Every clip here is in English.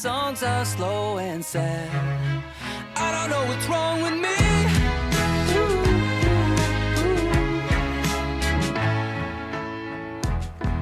songs are slow and sad. I don't know what's wrong with me.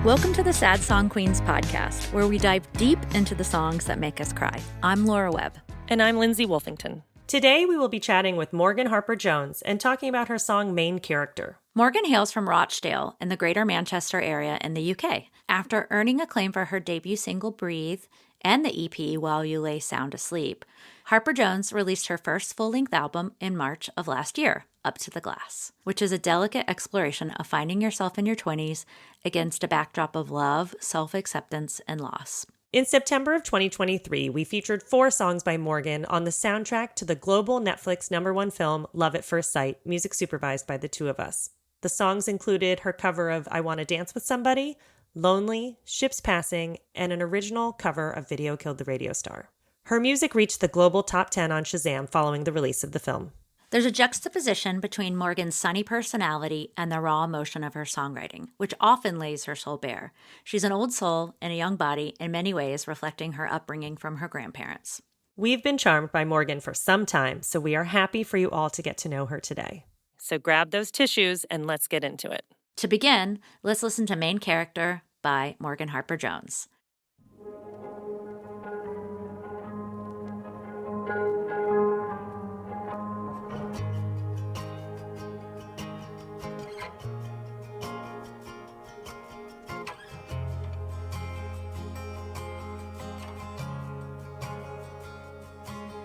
Welcome to the Sad Song Queens podcast, where we dive deep into the songs that make us cry. I'm Laura Webb. And I'm Lindsay Wolfington. Today we will be chatting with Morgan Harper-Jones and talking about her song Main Character. Morgan hails from Rochdale in the Greater Manchester area in the UK. After earning acclaim for her debut single Breathe and the EP While You Lay Sound Asleep, Harper-Jones released her first full-length album in March of last year, Up to the Glass, which is a delicate exploration of finding yourself in your 20s against a backdrop of love, self-acceptance, and loss. In September of 2023, we featured 4 songs by Morgan on the soundtrack to the global Netflix #1 film Love at First Sight, music supervised by the two of us. The songs included her cover of I Wanna Dance with Somebody, Lonely, Ships Passing, and an original cover of Video Killed the Radio Star. Her music reached the global top 10 on Shazam following the release of the film. There's a juxtaposition between Morgan's sunny personality and the raw emotion of her songwriting, which often lays her soul bare. She's an old soul in a young body, in many ways reflecting her upbringing from her grandparents. We've been charmed by Morgan for some time, so we are happy for you all to get to know her today. So grab those tissues and let's get into it. To begin, let's listen to Main Character by Morgan Harper-Jones.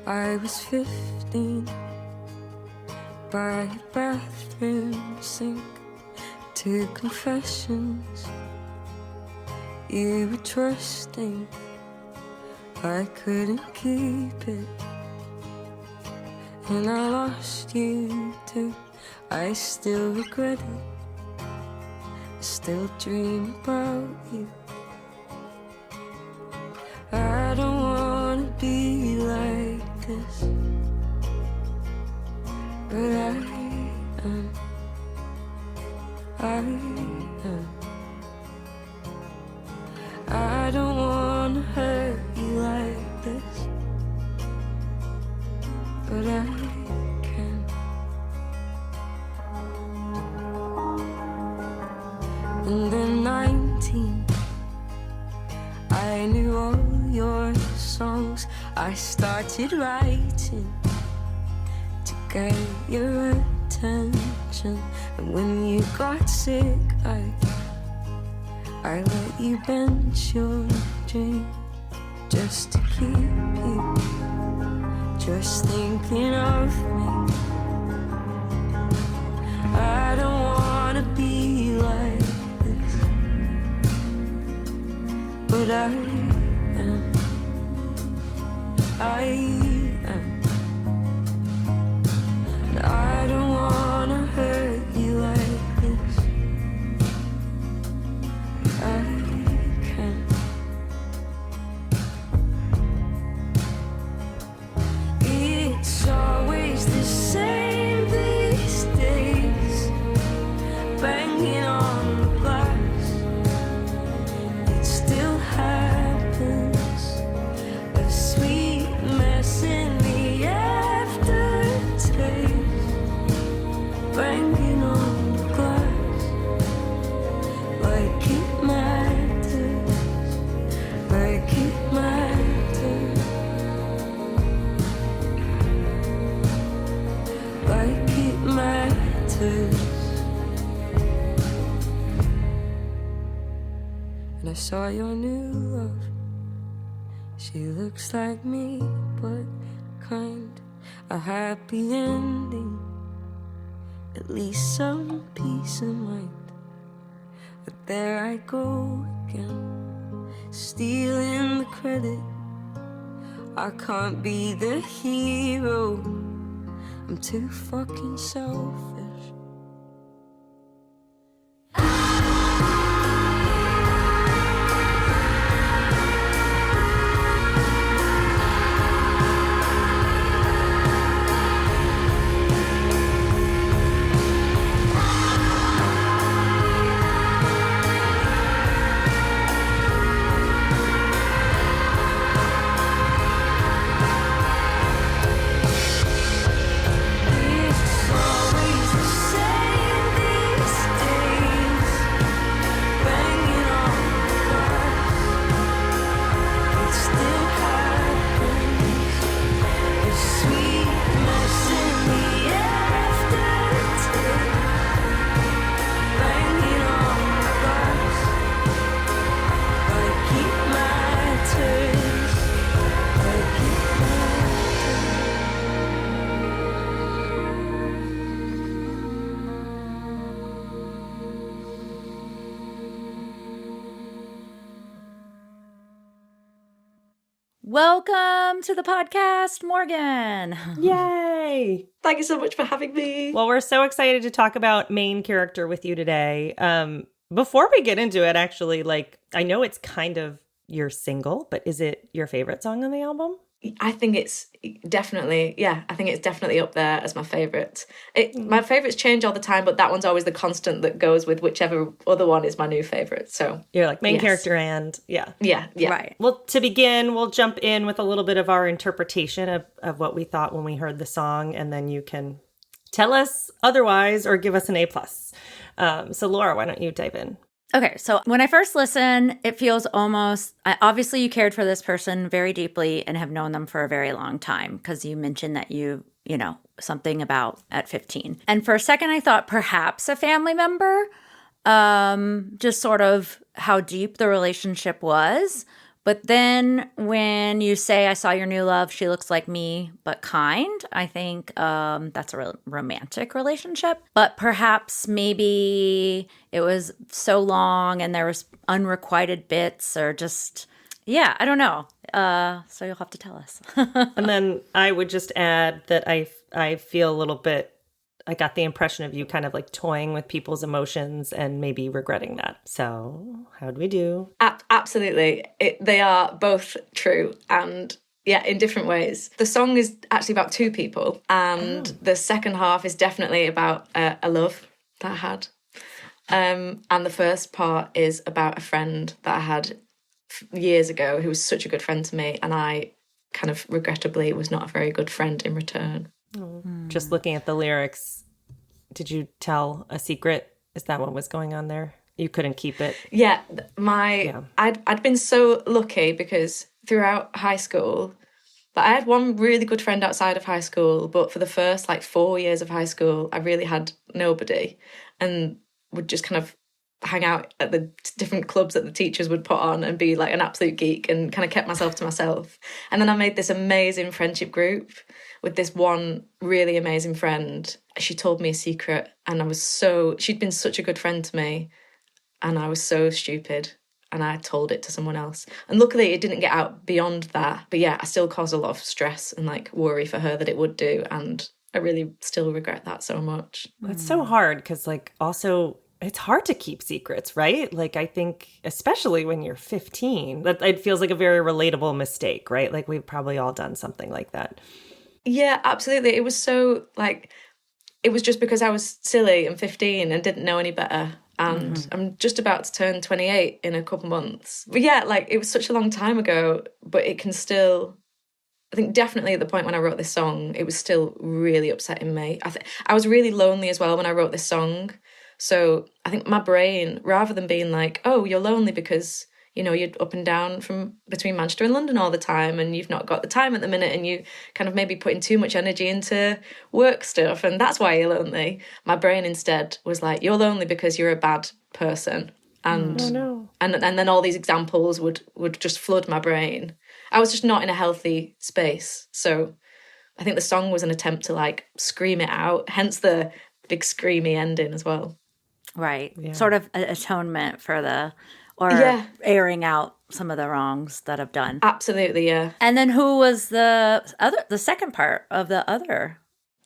I was 15 by a bathroom sink, 2 confessions. You were trusting, I couldn't keep it, and I lost you too. I still regret it, I still dream about you. I don't wanna be like this, but I am. I don't wanna hurt you like this, but I can. And then 19, I knew all your songs. I started writing to get your attention, and when you got sick, I let you bench your dream just to keep you just thinking of me. I don't wanna be like this, but I am. And I don't wanna hurt you like this, I can. It's always the same these days, banging on the glass. It still happens, a sweet mess in the aftertaste, banging on the glass, like it matters, like it matters, like it matters. And I saw your new love. She looks like me, but kind. A happy ending, at least some peace of mind. But there I go again, stealing the credit. I can't be the hero, I'm too fucking selfish. Welcome to the podcast, Morgan. Yay! Thank you so much for having me. Well, we're so excited to talk about main character with you today. Before we get into it, actually, like, I know it's kind of your single, but is it your favorite song on the album? I think it's definitely up there as my favourite. My favourites change all the time, but that one's always the constant that goes with whichever other one is my new favourite. So you're like main character and yeah. Right. Well, to begin, we'll jump in with a little bit of our interpretation of what we thought when we heard the song, and then you can tell us otherwise or give us an A+. So Laura, why don't you dive in? Okay, so when I first listen, it feels almost, obviously you cared for this person very deeply and have known them for a very long time, because you mentioned that you know, something about at 15. And for a second, I thought perhaps a family member, just sort of how deep the relationship was. But then when you say, I saw your new love, she looks like me, but kind, I think that's a romantic relationship. But perhaps maybe it was so long and there was unrequited bits, or just, I don't know. So you'll have to tell us. And then I would just add that I feel a little bit, I got the impression of you kind of like toying with people's emotions and maybe regretting that. So how'd we do? Absolutely. They are both true, and in different ways. The song is actually about two people, and the second half is definitely about a love that I had. And the first part is about a friend that I had years ago who was such a good friend to me, and I kind of regrettably was not a very good friend in return. Just looking at the lyrics, did you tell a secret? Is that what was going on there? You couldn't keep it? Yeah, I'd been so lucky because throughout high school, I had one really good friend outside of high school, but for the first 4 years of high school, I really had nobody, and would just kind of hang out at the different clubs that the teachers would put on and be like an absolute geek, and kind of kept myself to myself. And then I made this amazing friendship group with this one really amazing friend. She told me a secret, and she'd been such a good friend to me, and I was so stupid, and I told it to someone else. And luckily it didn't get out beyond that. But I still caused a lot of stress and worry for her that it would do, and I really still regret that so much. It's so hard because also it's hard to keep secrets, right? I think especially when you're 15, that it feels like a very relatable mistake, right? We've probably all done something like that. Yeah, absolutely. It was so it was just because I was silly and 15 and didn't know any better. And I'm just about to turn 28 in a couple months. But it was such a long time ago, but it can still, I think definitely at the point when I wrote this song, it was still really upsetting me. I was really lonely as well when I wrote this song. So I think my brain, rather than being like, oh, you're lonely because, you're up and down from between Manchester and London all the time, and you've not got the time at the minute, and you kind of maybe putting too much energy into work stuff, and that's why you're lonely. My brain instead was like, you're lonely because you're a bad person. And and then all these examples would just flood my brain. I was just not in a healthy space. So I think the song was an attempt to scream it out, hence the big screamy ending as well. Right. Yeah. Sort of atonement for airing out some of the wrongs that I've done. Absolutely, yeah. And then who was the second part of the other?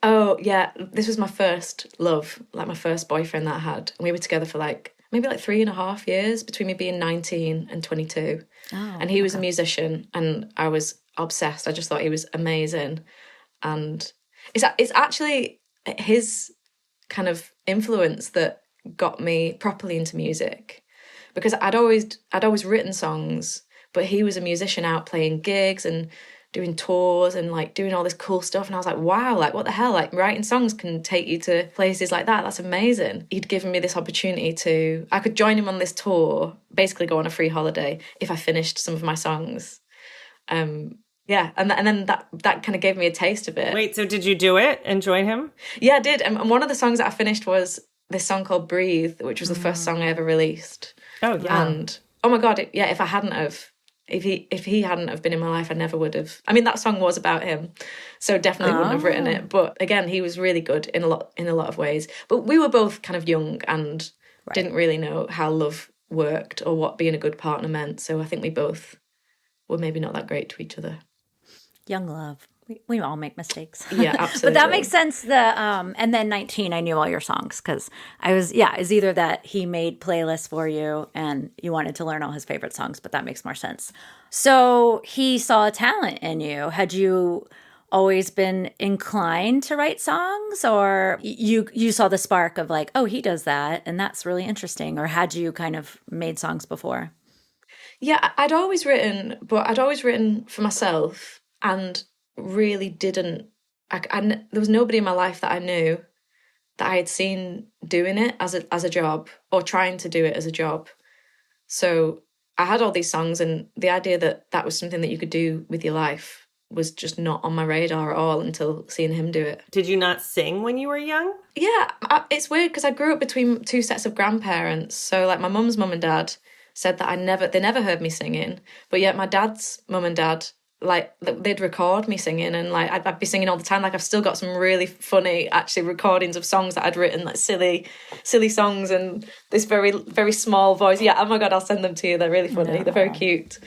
Oh, yeah. This was my first love, my first boyfriend that I had. And we were together for maybe 3.5 years, between me being 19 and 22. Oh, and he was a musician, and I was obsessed. I just thought he was amazing. And it's actually his kind of influence that got me properly into music, because I'd always written songs, but he was a musician out playing gigs and doing tours and doing all this cool stuff, and I was like, wow, what the hell, writing songs can take you to places like that. That's amazing. He'd given me this opportunity I could join him on this tour, basically go on a free holiday if I finished some of my songs. And then that kind of gave me a taste of it. Wait, so did you do it and join him? Yeah, I did. And one of the songs that I finished was this song called Breathe, which was the first song I ever released. Oh, yeah. And, oh my God, if he hadn't have been in my life, I never would have. I mean, that song was about him, so definitely wouldn't have written it. But again, he was really good in a lot of ways. But we were both kind of young and didn't really know how love worked or what being a good partner meant. So I think we both were maybe not that great to each other. Young love. We all make mistakes. Yeah, absolutely. But that makes sense. And then 19, I knew all your songs because it's either that he made playlists for you and you wanted to learn all his favorite songs, but that makes more sense. So he saw a talent in you. Had you always been inclined to write songs, or you saw the spark of like, oh, he does that and that's really interesting? Or had you kind of made songs before? Yeah, I'd always written, but I'd always written for myself and really didn't. There was nobody in my life that I knew that I had seen doing it as a job or trying to do it as a job. So I had all these songs, and the idea that was something that you could do with your life was just not on my radar at all until seeing him do it. Did you not sing when you were young? Yeah, it's weird because I grew up between two sets of grandparents. So like my mum's mum and dad said that they never heard me singing, but yet my dad's mum and dad, like, they'd record me singing, and like I'd be singing all the time. Like I've still got some really funny actually recordings of songs that I'd written, like silly songs, and this very, very small voice. Yeah, oh my God, I'll send them to you. They're really funny. No. They're very cute.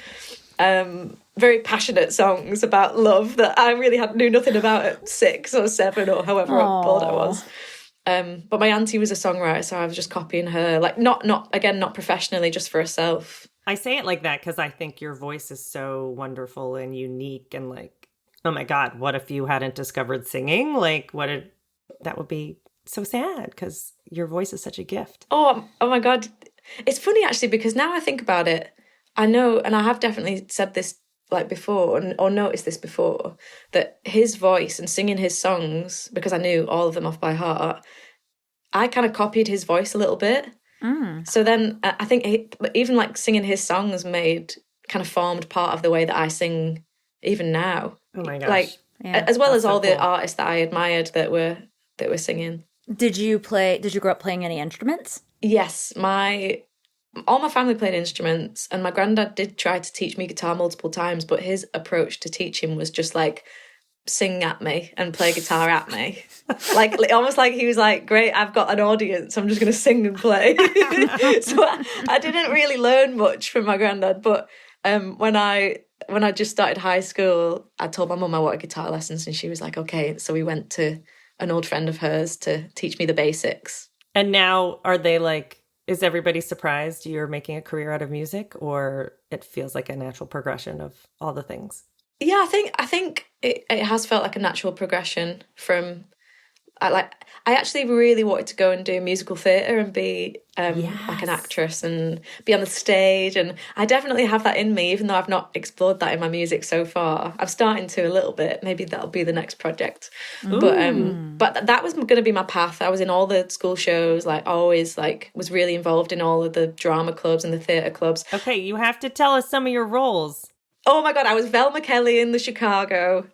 Very passionate songs about love that I really knew nothing about at 6 or 7 or however old I was. But my auntie was a songwriter, so I was just copying her, like not professionally, just for herself. I say it like that because I think your voice is so wonderful and unique, and like, oh my God, what if you hadn't discovered singing? Like, that would be so sad because your voice is such a gift. Oh my God. It's funny actually, because now I think about it, I know, and I have definitely said this like before or noticed this before, that his voice and singing his songs, because I knew all of them off by heart, I kind of copied his voice a little bit. So then I think even like singing his songs kind of formed part of the way that I sing even now. Oh my gosh. Like, yeah, as well as all the artists that I admired that were singing. Did you grow up playing any instruments? Yes, all my family played instruments, and my granddad did try to teach me guitar multiple times, but his approach to teaching was just like, sing at me and play guitar at me. like almost like he was like, great, I've got an audience, I'm just going to sing and play. So I didn't really learn much from my granddad, but when I just started high school, I told my mum I wanted guitar lessons, and she was like, okay. So we went to an old friend of hers to teach me the basics. And now are they like, is everybody surprised you're making a career out of music, or it feels like a natural progression of all the things? Yeah, I think it has felt like a natural progression from, I actually really wanted to go and do musical theatre and be like an actress and be on the stage, and I definitely have that in me, even though I've not explored that in my music so far. I'm starting to a little bit. Maybe that'll be the next project. But that was going to be my path. I was in all the school shows, like always, like was really involved in all of the drama clubs and the theatre clubs. Okay, you have to tell us some of your roles. Oh my God, I was Velma Kelly in the Chicago.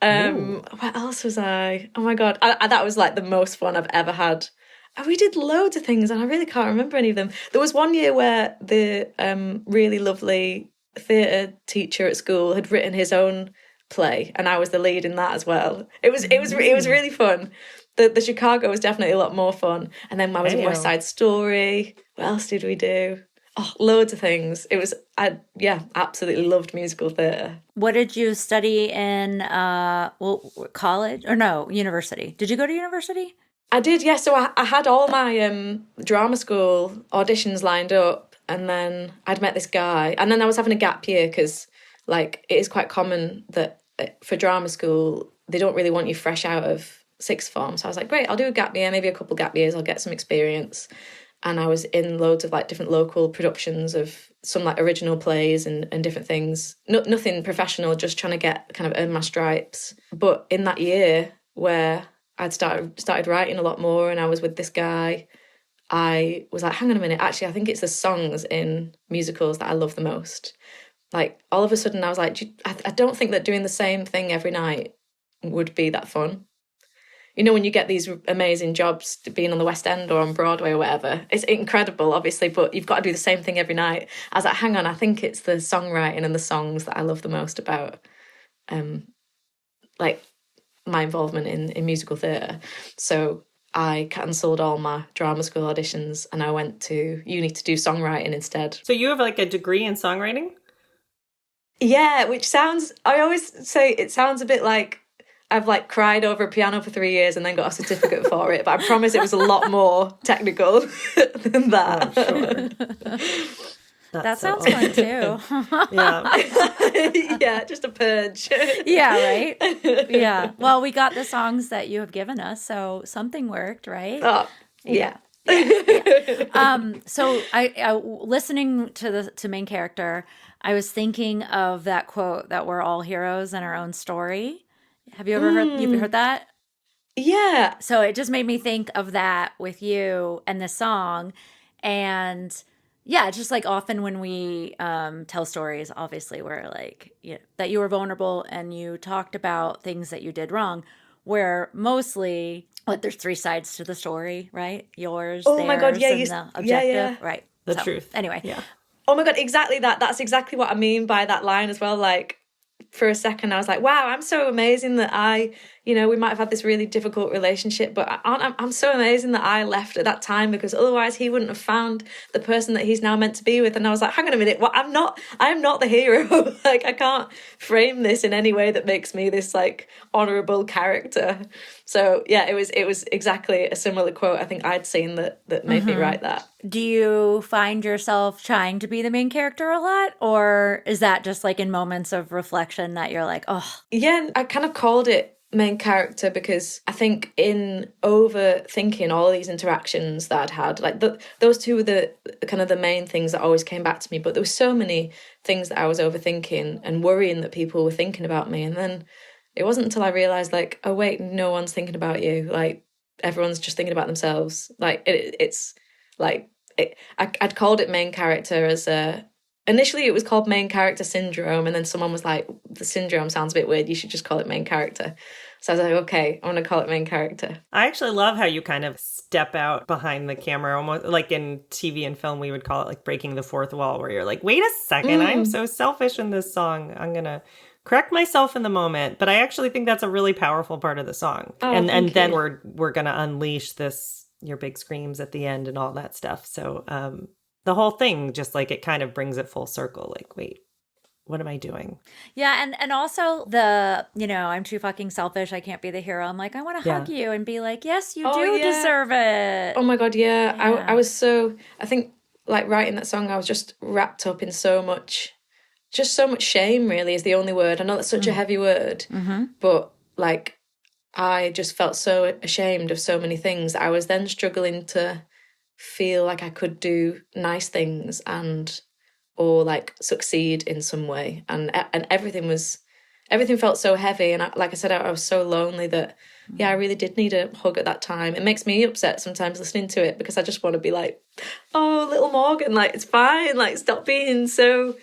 What else was I? Oh my God, that was like the most fun I've ever had. And we did loads of things, and I really can't remember any of them. There was one year where the really lovely theatre teacher at school had written his own play, and I was the lead in that as well. It was really fun. The Chicago was definitely a lot more fun. And then I was in West Side Story. What else did we do? Oh, loads of things. I absolutely loved musical theatre. What did you study in, college? Or no, university? Did you go to university? I did, yeah. So I had all my drama school auditions lined up, and then I'd met this guy, and then I was having a gap year because, like, it is quite common that for drama school, they don't really want you fresh out of sixth form. So I was like, great, I'll do a gap year, maybe a couple gap years, I'll get some experience. And I was in loads of like different local productions of some like original plays and different things. Nothing professional, just trying to get kind of earn my stripes. But in that year where I'd started writing a lot more, and I was with this guy, I was like, hang on a minute, actually I think it's the songs in musicals that I love the most. Like all of a sudden I was like, I don't think that doing the same thing every night would be that fun. You know, when you get these amazing jobs being on the West End or on Broadway or whatever, it's incredible, obviously, but you've got to do the same thing every night. I was like, hang on, I think it's the songwriting and the songs that I love the most about, like, my involvement in musical theatre. So I cancelled all my drama school auditions and I went to uni to do songwriting instead. So you have like a degree in songwriting? Yeah, which sounds, I always say it sounds a bit like I've like cried over a piano for 3 years and then got a certificate for it, but I promise it was a lot more technical than that. Oh, sure. That sounds fun too. Yeah. Yeah, just a purge. Yeah, right? Yeah. Well, we got the songs that you have given us, so something worked, right? Oh, yeah. So I listening to main character, I was thinking of that quote that we're all heroes in our own story. Have you ever heard that? Yeah. So it just made me think of that with you and the song. And yeah, just like often when we tell stories, obviously we're like, you know, that you were vulnerable and you talked about things that you did wrong, where mostly there's three sides to the story, right? Yours, Oh my God, theirs, yeah, and the objective, right? The truth. Anyway. Yeah. Oh my God, exactly that. That's exactly what I mean by that line as well. Like, for a second, I was like, wow, I'm so amazing that we might have had this really difficult relationship, but I'm so amazing that I left at that time, because otherwise he wouldn't have found the person that he's now meant to be with. And I was like, hang on a minute, what? I am not the hero. Like, I can't frame this in any way that makes me this like honorable character. So yeah, it was exactly a similar quote I think I'd seen that made me write that. Do you find yourself trying to be the main character a lot? Or is that just like in moments of reflection that you're like, oh. Yeah, I kind of called it main character because I think in overthinking all these interactions that I'd had, like those two were the kind of the main things that always came back to me. But there were so many things that I was overthinking and worrying that people were thinking about me. And then it wasn't until I realised, like, oh wait, no one's thinking about you. Like, everyone's just thinking about themselves. Like, it's like, I'd called it main character as initially it was called main character syndrome, and then someone was like, the syndrome sounds a bit weird, you should just call it main character. So I was like, okay, I'm going to call it main character. I actually love how you kind of step out behind the camera, almost like in TV and film, we would call it like breaking the fourth wall, where you're like, wait a second, I'm so selfish in this song. I'm going to correct myself in the moment. But I actually think that's a really powerful part of the song. Oh, and thank then you. we're going to unleash your big screams at the end and all that stuff. So the whole thing, just like it kind of brings it full circle. Like, wait, what am I doing? Yeah, and also I'm too fucking selfish, I can't be the hero. I'm like, I want to hug you and be like, yes, you do deserve it. Oh my God, yeah. I was so, I think like writing that song, I was just wrapped up in so much shame, really, is the only word. I know that's such a heavy word, but like, I just felt so ashamed of so many things. I was then struggling to feel like I could do nice things or like succeed in some way. And everything felt so heavy. And like I said, I was so lonely that, yeah, I really did need a hug at that time. It makes me upset sometimes listening to it, because I just want to be like, oh, little Morgan, like, it's fine. Like, stop being so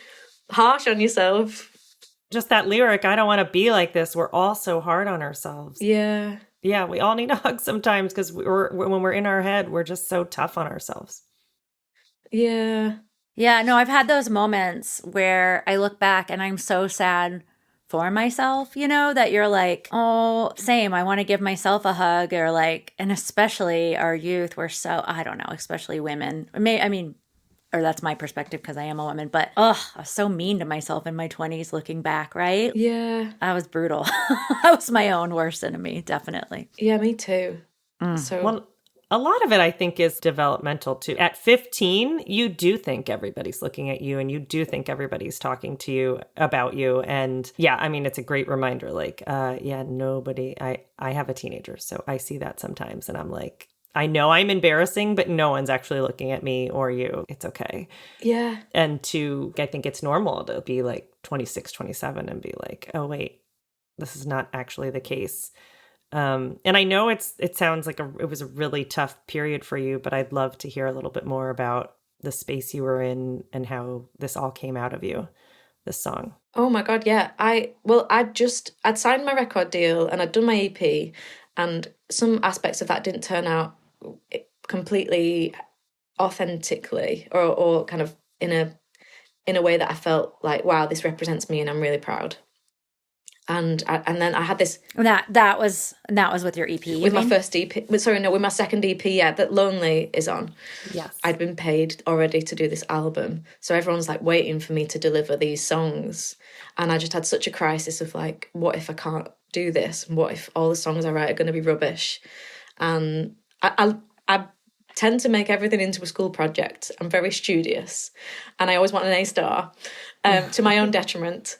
harsh on yourself. Just that lyric, I don't want to be like this. We're all so hard on ourselves. Yeah. Yeah, we all need a hug sometimes, because when we're in our head, we're just so tough on ourselves. Yeah. Yeah, no, I've had those moments where I look back and I'm so sad for myself, that you're like, oh, same, I want to give myself a hug, or like, and especially our youth, we're so, I don't know, especially women. Or that's my perspective because I am a woman, but I was so mean to myself in my 20s looking back, right? Yeah. I was brutal. I was my own worst enemy, definitely. Yeah, me too. So, well, a lot of it, I think, is developmental too. At 15, you do think everybody's looking at you, and you do think everybody's talking to you about you. And yeah, I mean, it's a great reminder. Like, nobody, I have a teenager, so I see that sometimes, and I'm like, I know I'm embarrassing, but no one's actually looking at me or you. It's okay. Yeah. And I think it's normal to be like 26, 27 and be like, oh, wait, this is not actually the case. And I know it sounds like it was a really tough period for you, but I'd love to hear a little bit more about the space you were in and how this all came out of you, this song. Oh my God, yeah. I'd signed my record deal and I'd done my EP, and some aspects of that didn't turn out completely authentically or kind of in a way that I felt like, wow, this represents me and I'm really proud. And then I had this That was with your EP. with my first EP. Sorry, no, with my second EP. Yeah, that Lonely is on. Yes. I'd been paid already to do this album, so everyone's like waiting for me to deliver these songs, and I just had such a crisis of like, what if I can't do this? And what if all the songs I write are going to be rubbish? And I tend to make everything into a school project. I'm very studious, and I always want an A star, to my own detriment.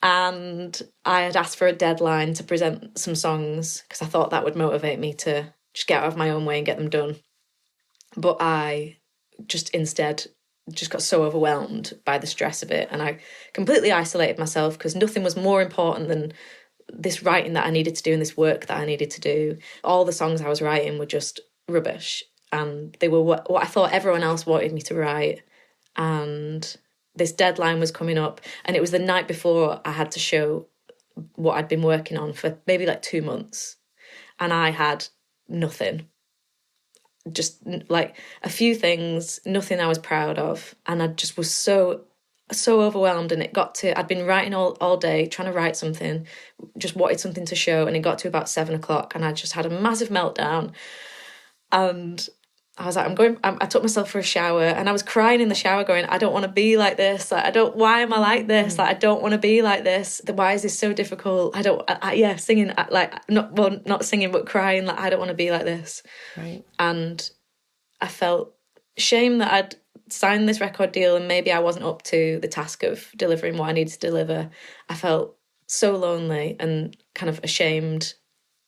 And I had asked for a deadline to present some songs because I thought that would motivate me to just get out of my own way and get them done. But I just instead just got so overwhelmed by the stress of it, and I completely isolated myself because nothing was more important than this writing that I needed to do and this work that I needed to do. All the songs I was writing were just rubbish, and they were what I thought everyone else wanted me to write. And this deadline was coming up, and it was the night before I had to show what I'd been working on for maybe like 2 months, and I had nothing. Just like a few things, nothing I was proud of, and I just was so overwhelmed. And it got to, I'd been writing all day, trying to write something, just wanted something to show, and it got to about 7:00, and I just had a massive meltdown. And I was like, I took myself for a shower, and I was crying in the shower going, I don't want to be like this. Like, why am I like this? Like, I don't want to be like this. Why is this so difficult? Singing, like, not singing, but crying, like, I don't want to be like this. Right. And I felt shame that I'd signed this record deal and maybe I wasn't up to the task of delivering what I needed to deliver. I felt so lonely and kind of ashamed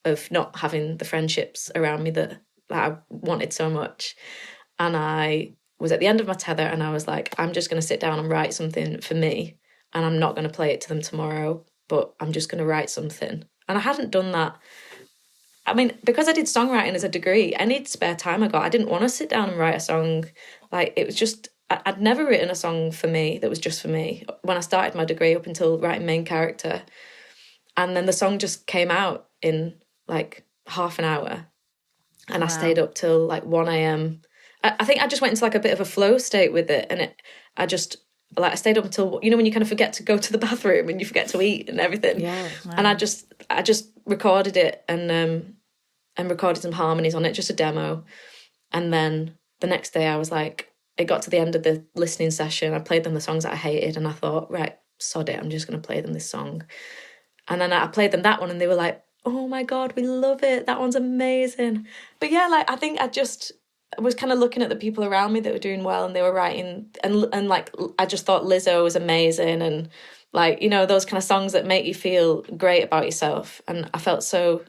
of not having the friendships around me that I wanted so much. And I was at the end of my tether, and I was like, I'm just going to sit down and write something for me, and I'm not going to play it to them tomorrow, but I'm just going to write something. And I hadn't done that. I mean, because I did songwriting as a degree, any spare time I got, I didn't want to sit down and write a song. Like, it was just, I'd never written a song for me that was just for me when I started my degree up until writing main character. And then the song just came out in like half an hour. And wow. I stayed up till like 1 a.m. I think I just went into like a bit of a flow state with it. And I stayed up until, you know, when you kind of forget to go to the bathroom and you forget to eat and everything. Yeah. Wow. And I just recorded it and recorded some harmonies on it, just a demo. And then the next day I was like, it got to the end of the listening session. I played them the songs that I hated, and I thought, right, sod it, I'm just going to play them this song. And then I played them that one, and they were like, oh my God, we love it. That one's amazing. But yeah, like, I think I just was kind of looking at the people around me that were doing well, and they were writing, and like, I just thought Lizzo was amazing, and like, you know, those kind of songs that make you feel great about yourself. And I felt so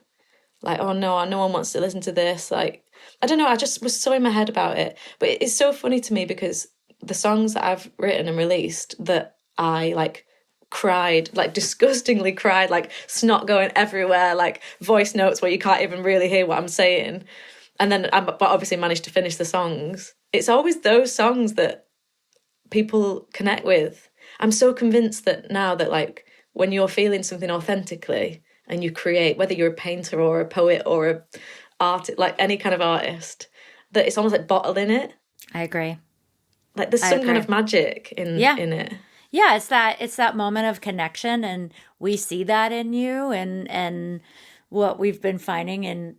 like, oh no one wants to listen to this. Like, I don't know, I just was so in my head about it. But it's so funny to me because the songs that I've written and released that I like cried, like disgustingly cried, like snot going everywhere, like voice notes where you can't even really hear what I'm saying. And then but obviously managed to finish the songs. It's always those songs that people connect with. I'm so convinced that now that like when you're feeling something authentically and you create, whether you're a painter or a poet or a artist, like any kind of artist, that it's almost like bottling it. I agree. Like there's some kind of magic in it. Yeah, it's that moment of connection, and we see that in you, and what we've been finding in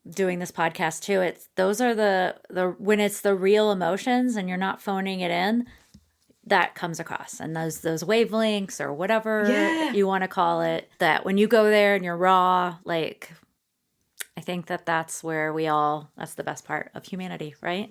doing this podcast too. Those are the when it's the real emotions and you're not phoning it in, that comes across, and those wavelengths or whatever you want to call it. That when you go there and you're raw, like, I think that's where that's the best part of humanity, right?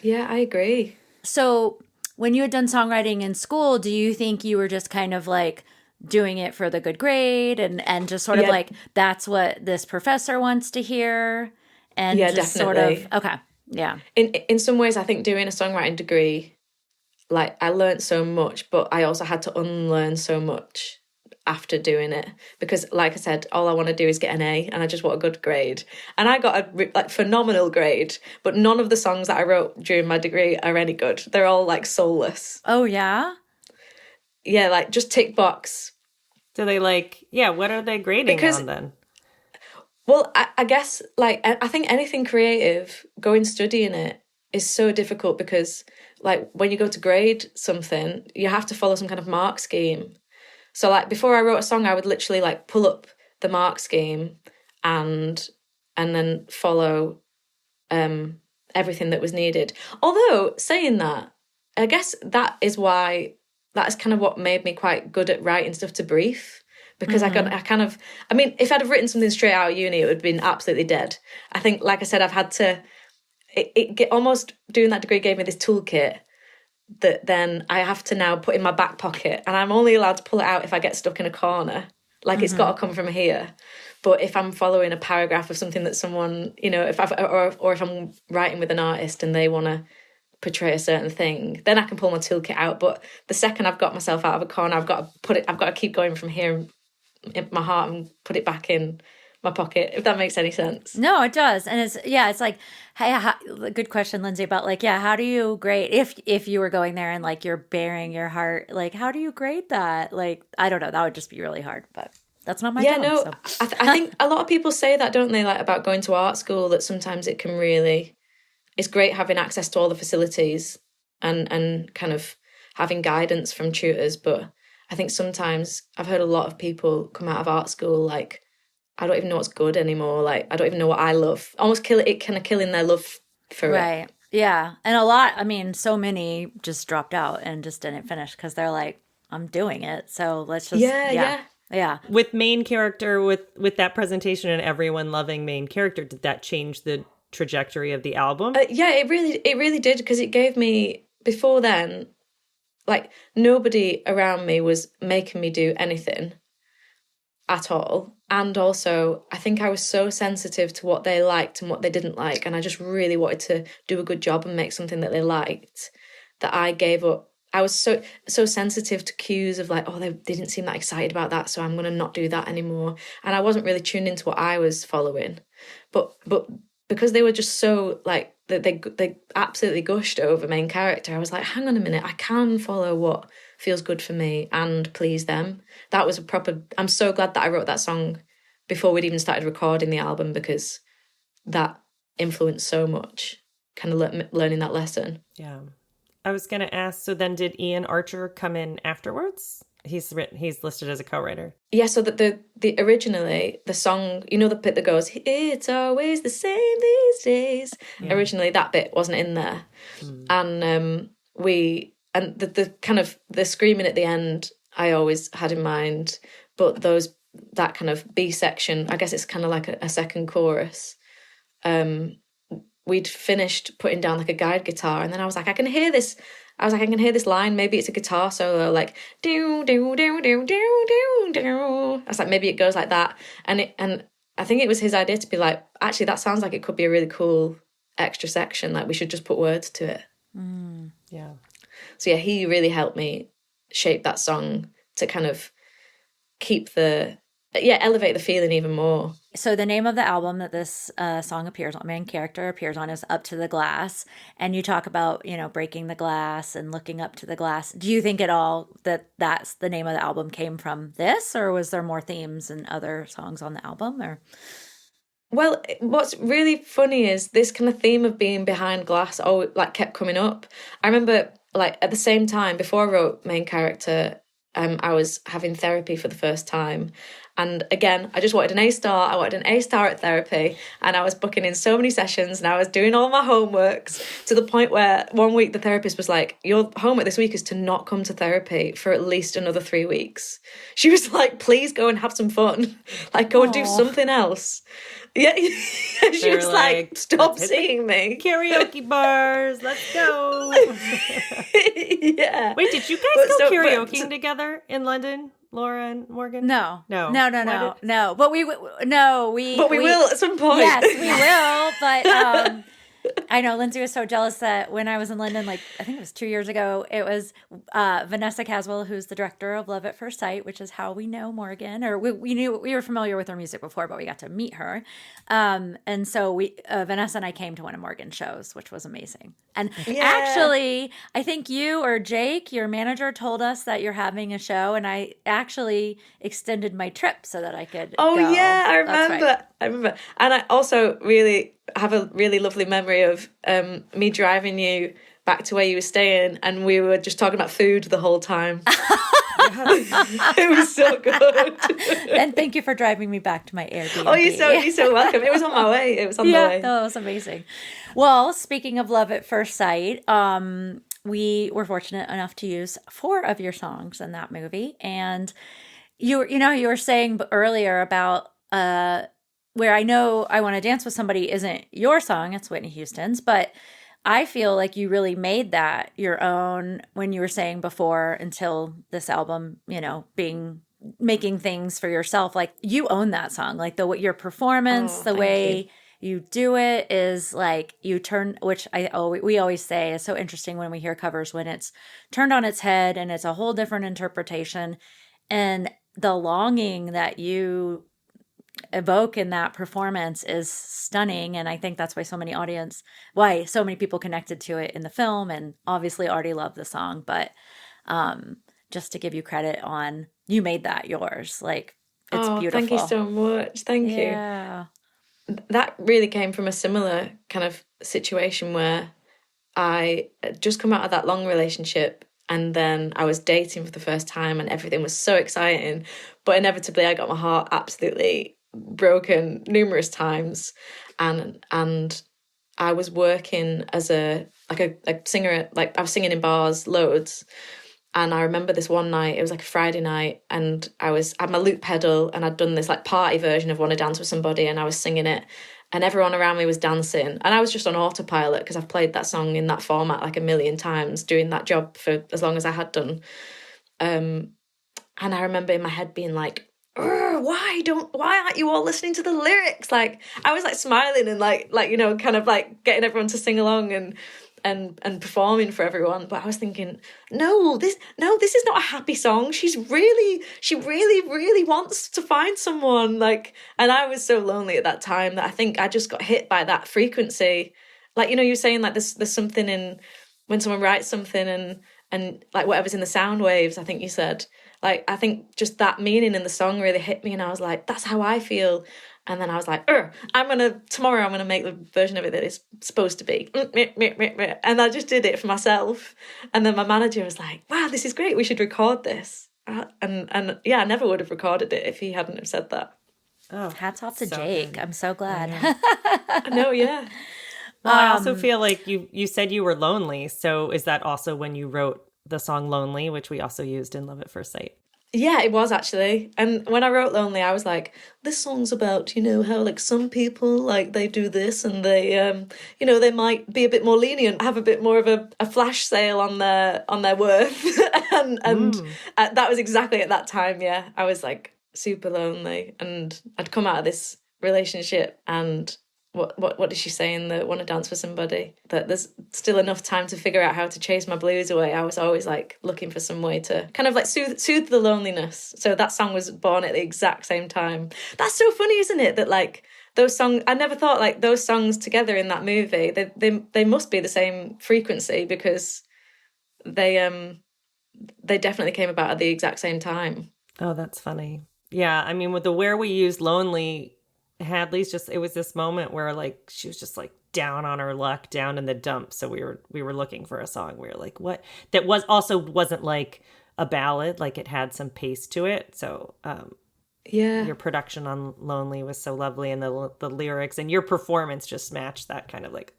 Yeah, I agree. So when you had done songwriting in school, do you think you were just kind of like doing it for the good grade and just sort of like, that's what this professor wants to hear? And just definitely. Sort of, okay. Yeah. In some ways, I think doing a songwriting degree, like, I learned so much, but I also had to unlearn so much after doing it, because like I said, all I want to do is get an A, and I just want a good grade. And I got a phenomenal grade, but none of the songs that I wrote during my degree are any good. They're all like soulless. Oh yeah? Yeah, like just tick box. Do they what are they grading on then? Well, I guess like, I think anything creative, going studying it is so difficult, because like when you go to grade something, you have to follow some kind of mark scheme. So like before I wrote a song, I would literally like pull up the mark scheme and then follow everything that was needed. Although saying that, I guess that is kind of what made me quite good at writing stuff to brief, because I kind of, I mean, if I'd have written something straight out of uni, it would have been absolutely dead. I think, like I said, I've had to, almost doing that degree gave me this toolkit that then I have to now put in my back pocket, and I'm only allowed to pull it out if I get stuck in a corner. Like it's got to come from here. But if I'm following a paragraph of something that someone, you know, if I'm writing with an artist and they want to portray a certain thing, then I can pull my toolkit out. But the second I've got myself out of a corner, I've got to keep going from here in my heart and put it back in my pocket, if that makes any sense. No, it does. And it's like, hey, good question, Lindsay, about like, how do you grade, if you were going there and like you're bearing your heart, like how do you grade that? Like, I don't know, that would just be really hard, but that's not my job. No, so. I think a lot of people say that, don't they, like about going to art school, that sometimes it can really, it's great having access to all the facilities and kind of having guidance from tutors, but I think sometimes I've heard a lot of people come out of art school like, I don't even know what's good anymore. Like, I don't even know what I love. Almost killing their love for it. Right. Yeah. And a lot, I mean, so many just dropped out and just didn't finish because they're like, I'm doing it. So let's just. Yeah. With main character, with that presentation and everyone loving main character, did that change the trajectory of the album? Yeah, it really did, because it gave me, before then, like nobody around me was making me do anything at all. And also, I think I was so sensitive to what they liked and what they didn't like, and I just really wanted to do a good job and make something that they liked, that I gave up. I was so sensitive to cues of like, oh, they didn't seem that excited about that, so I'm going to not do that anymore. And I wasn't really tuned into what I was following. But because they were just so like, they absolutely gushed over main character, I was like, hang on a minute, I can follow what feels good for me and please them. That was I'm so glad that I wrote that song before we'd even started recording the album, because that influenced so much, kind of learning that lesson. Yeah. I was going to ask, so then did Ian Archer come in afterwards? He's listed as a co-writer. Yeah, so the originally the song, you know, the bit that goes, "It's always the same these days." Yeah. Originally that bit wasn't in there. And the kind of the screaming at the end I always had in mind, but that kind of B section, I guess it's kind of like a second chorus. We'd finished putting down like a guide guitar, and then I was like, I can hear this line. Maybe it's a guitar solo, like do do do do do do do. I was like, maybe it goes like that, and I think it was his idea to be like, actually, that sounds like it could be a really cool extra section. Like we should just put words to it. Yeah. So yeah, he really helped me shape that song to kind of elevate the feeling even more. So the name of the album that this song appears on, main character appears on, is Up to the Glass. And you talk about, you know, breaking the glass and looking up to the glass. Do you think at all that that's the name of the album came from this, or was there more themes and other songs on the album? Or well, what's really funny is this kind of theme of being behind glass kept coming up. I remember like at the same time, before I wrote main character, I was having therapy for the first time. And again, I just wanted an A-star. I wanted an A-star at therapy. And I was booking in so many sessions and I was doing all my homeworks, to the point where one week the therapist was like, your homework this week is to not come to therapy for at least another 3 weeks. She was like, please go and have some fun. Like, go and do something else. Yeah. She was like, stop seeing me. Karaoke bars, let's go. Yeah. Wait, did you guys go karaokeing together in London? Laura and Morgan? No. No. But we will at some point. Yes, we will. But I know Lindsay was so jealous that when I was in London, like I think it was 2 years ago, it was Vanessa Caswell, who's the director of Love at First Sight, which is how we know Morgan, or we were familiar with her music before, but we got to meet her. And so Vanessa and I came to one of Morgan's shows, which was amazing. And actually, I think you or Jake, your manager, told us that you're having a show, and I actually extended my trip so that I could go. Yeah, I remember. That's right. I remember. And I also really have a really lovely memory of me driving you back to where you were staying, and we were just talking about food the whole time. It was so good. And thank you for driving me back to my Airbnb. Oh, you're so welcome. It was on my way. It was on the way. That was amazing. Well, speaking of love at first sight, we were fortunate enough to use 4 of your songs in that movie. And you were saying earlier about where I Know I Want to Dance with Somebody isn't your song, it's Whitney Houston's, but I feel like you really made that your own when you were saying before until this album, making things for yourself. Like you own that song, like your performance, the way you do it is like you turn, which we always say is so interesting when we hear covers, when it's turned on its head and it's a whole different interpretation. And the longing that you evoke in that performance is stunning. And I think that's why so many people connected to it in the film and obviously already love the song. But just to give you credit on, you made that yours. Like, it's beautiful. Thank you so much. Thank you. Yeah. That really came from a similar kind of situation where I had just come out of that long relationship and then I was dating for the first time and everything was so exciting. But inevitably I got my heart absolutely broken numerous times, and I was working as a singer, like I was singing in bars loads. And I remember this one night, it was like a Friday night, and I had my loop pedal and I'd done this like party version of Wanna Dance with Somebody, and I was singing it and everyone around me was dancing and I was just on autopilot because I've played that song in that format like a million times, doing that job for as long as I had done. And I remember in my head being like, why aren't you all listening to the lyrics? Like I was like smiling and like kind of like getting everyone to sing along and performing for everyone, but I was thinking, no, this is not a happy song. She really wants to find someone, like, and I was so lonely at that time that I think I just got hit by that frequency. Like, you're saying like there's something in when someone writes something and like whatever's in the sound waves, I think you said. Like, I think just that meaning in the song really hit me, and I was like, that's how I feel. And then I was like, tomorrow I'm gonna make the version of it that it's supposed to be. And I just did it for myself. And then my manager was like, wow, this is great, we should record this. And yeah, I never would have recorded it if he hadn't have said that. Oh, hats off to Jake. Good. I'm so glad. I know, yeah. Well, I also feel like you said you were lonely. So is that also when you wrote the song Lonely, which we also used in Love at First Sight? Yeah, it was actually. And when I wrote Lonely, I was like, this song's about, how like some people, like they do this and they, they might be a bit more lenient, have a bit more of a flash sale on their worth. and that was exactly at that time, yeah. I was like super lonely and I'd come out of this relationship and what did she say in the Wanna Dance with Somebody? That there's still enough time to figure out how to chase my blues away. I was always like looking for some way to kind of like soothe the loneliness. So that song was born at the exact same time. That's so funny, isn't it? That like those songs, I never thought like those songs together in that movie, they must be the same frequency because they definitely came about at the exact same time. Oh, that's funny. Yeah, I mean, with the Where We used Lonely, Hadley's it was this moment where like she was just like down on her luck, down in the dumps. So we were looking for a song. We were like, what? That wasn't like a ballad, like it had some pace to it. So yeah, your production on Lonely was so lovely, and the lyrics and your performance just matched that kind of like,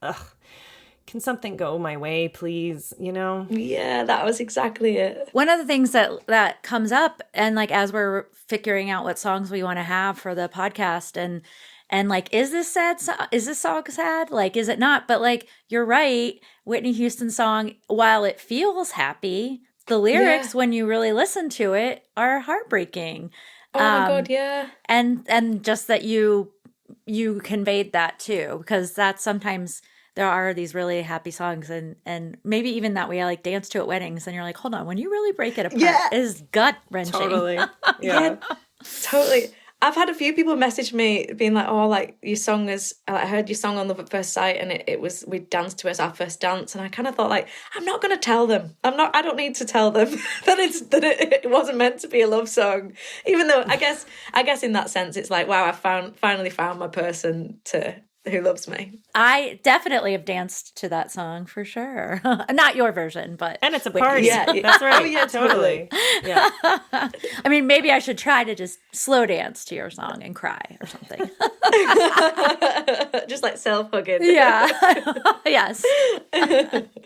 can something go my way, please? Yeah, that was exactly it. One of the things that comes up, and like as we're figuring out what songs we want to have for the podcast, and like, is this sad? Is this song sad? Like, is it not? But like, you're right. Whitney Houston song, while it feels happy, the lyrics when you really listen to it are heartbreaking. Oh my God, yeah. And just that you conveyed that too, because that's sometimes. There are these really happy songs and maybe even that we like dance to at weddings and you're like, hold on, when you really break it apart, it is gut-wrenching. Totally. Yeah. Totally. I've had a few people message me being like, oh, like your song is, I heard your song on Love at First Sight and we danced to it as our first dance. And I kind of thought like, I'm not going to tell them. I don't need to tell them that it wasn't meant to be a love song. Even though I guess in that sense, it's like, wow, I finally found my person to who loves me. I definitely have danced to that song for sure. Not your version, but And it's a party. Yeah. That's right. Oh, yeah, totally. Yeah. I mean, maybe I should try to just slow dance to your song and cry or something. Just like self-hugging. Yeah. Yes.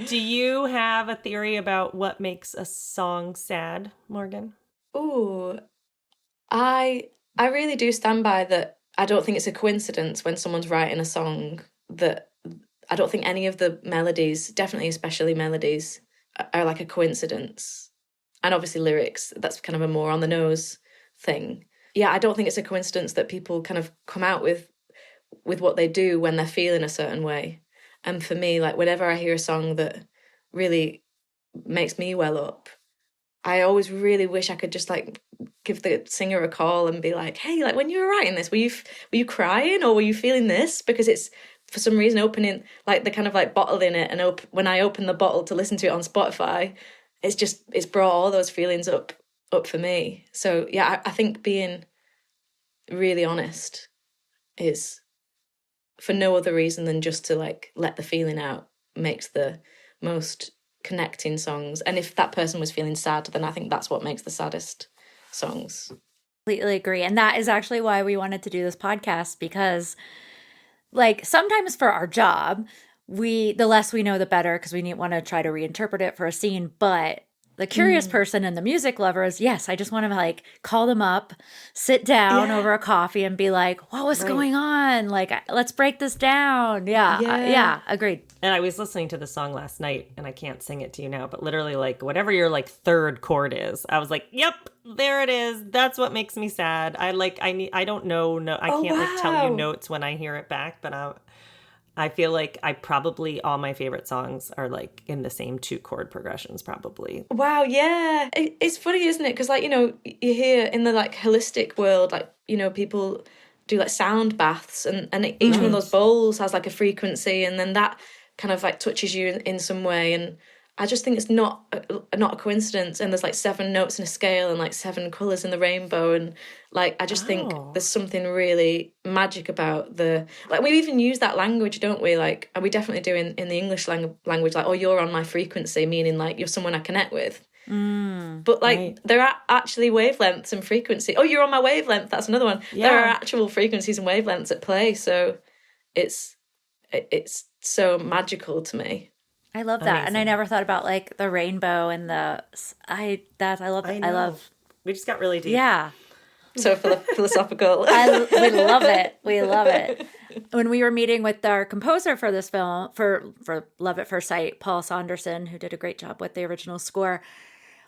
Do you have a theory about what makes a song sad, Morgan? Ooh, I really do stand by that. I don't think it's a coincidence when someone's writing a song that I don't think any of the melodies, definitely especially melodies, are like a coincidence. And obviously lyrics, that's kind of a more on the nose thing. Yeah, I don't think it's a coincidence that people kind of come out with what they do when they're feeling a certain way. And for me, like whenever I hear a song that really makes me well up, I always really wish I could just like give the singer a call and be like, hey, like when you were writing this, were you crying or were you feeling this? Because it's for some reason opening, like the kind of like bottling it, and when I open the bottle to listen to it on Spotify, it's brought all those feelings up for me. So yeah, I think being really honest is, for no other reason than just to like let the feeling out, makes the most connecting songs. And if that person was feeling sad, then I think that's what makes the saddest songs. Completely agree. And that is actually why we wanted to do this podcast, because like sometimes for our job, the less we know, the better, because we want to try to reinterpret it for a scene. But the curious person and the music lover is, yes, I just want to like call them up, sit down over a coffee and be like, what was going on? Like, let's break this down. Yeah. Agreed. And I was listening to the song last night, and I can't sing it to you now, but literally like whatever your like third chord is, I was like, yep, there it is. That's what makes me sad. I don't know. No, I can't like tell you notes when I hear it back, but I feel like all my favorite songs are like in the same 2 chord progressions probably. Wow, yeah. It's funny, isn't it? Because like, you know, you hear in the like holistic world, like, you know, people do like sound baths, and each one of those bowls has like a frequency, and then that kind of like touches you in some way. And I just think it's not a coincidence. And there's like 7 notes in a scale and like 7 colours in the rainbow. And like, I just think there's something really magic about like we even use that language, don't we? Like, and we definitely do in the English language, like, oh, you're on my frequency, meaning like you're someone I connect with. But like there are actually wavelengths and frequency. Oh, you're on my wavelength. That's another one. Yeah. There are actual frequencies and wavelengths at play. So it's so magical to me. I love that. Amazing. And I never thought about like the rainbow and I love that. I love. We just got really deep. Yeah. So philosophical. We love it. We love it. When we were meeting with our composer for this film, for Love at First Sight, Paul Saunderson, who did a great job with the original score,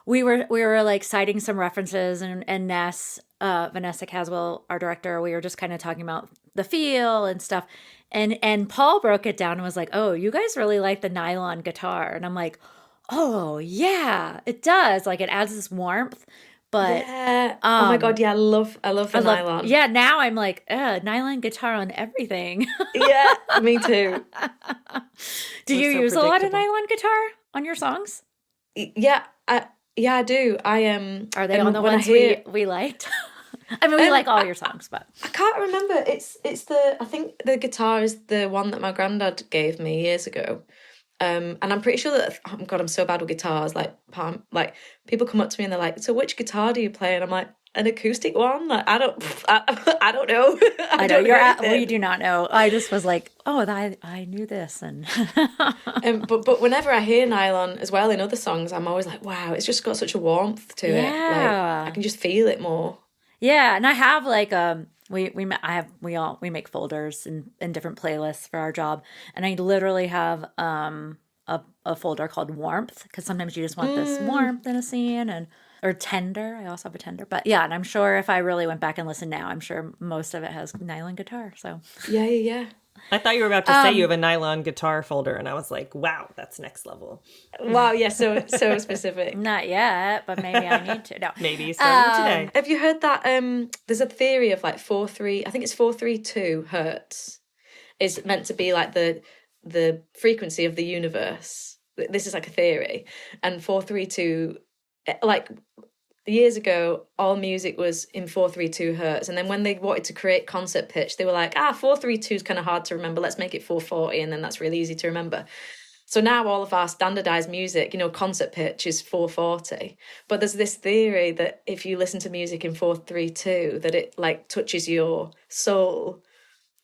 we were like citing some references, and Vanessa Caswell, our director, we were just kind of talking about the feel and stuff. And Paul broke it down and was like, oh, you guys really like the nylon guitar. And I'm like, oh, yeah, it does. Like, it adds this warmth. But yeah. Oh my God, yeah, I love the nylon. Yeah, now I'm like, nylon guitar on everything. Yeah, me too. Do you use a lot of nylon guitar on your songs? Yeah, I do. Are they on the ones we liked? I mean, we like all your songs, but I can't remember. I think the guitar is the one that my granddad gave me years ago. And I'm pretty sure that, oh God, I'm so bad with guitars. Like people come up to me and they're like, so which guitar do you play? And I'm like, an acoustic one? Like, I don't know. I know well, you do not know. I just was like, oh, I knew this. And but whenever I hear nylon as well in other songs, I'm always like, wow, it's just got such a warmth to it. Like, I can just feel it more. Yeah, and I have like we make folders in different playlists for our job, and I literally have a folder called warmth, because sometimes you just want this warmth in a scene, or tender. I also have a tender, but yeah, and I'm sure if I really went back and listened now, I'm sure most of it has nylon guitar. So yeah. I thought you were about to say you have a nylon guitar folder, and I was like, wow, that's next level. Wow, yeah, so specific. Not yet, but maybe I need to. No. Maybe starting today. Have you heard that there's a theory of like 432 hertz is meant to be like the frequency of the universe. This is like a theory. And 432, like years ago, all music was in 432 hertz. And then when they wanted to create concert pitch, they were like, 432 is kind of hard to remember. Let's make it 440. And then that's really easy to remember. So now all of our standardized music, concert pitch is 440. But there's this theory that if you listen to music in 432, that it like touches your soul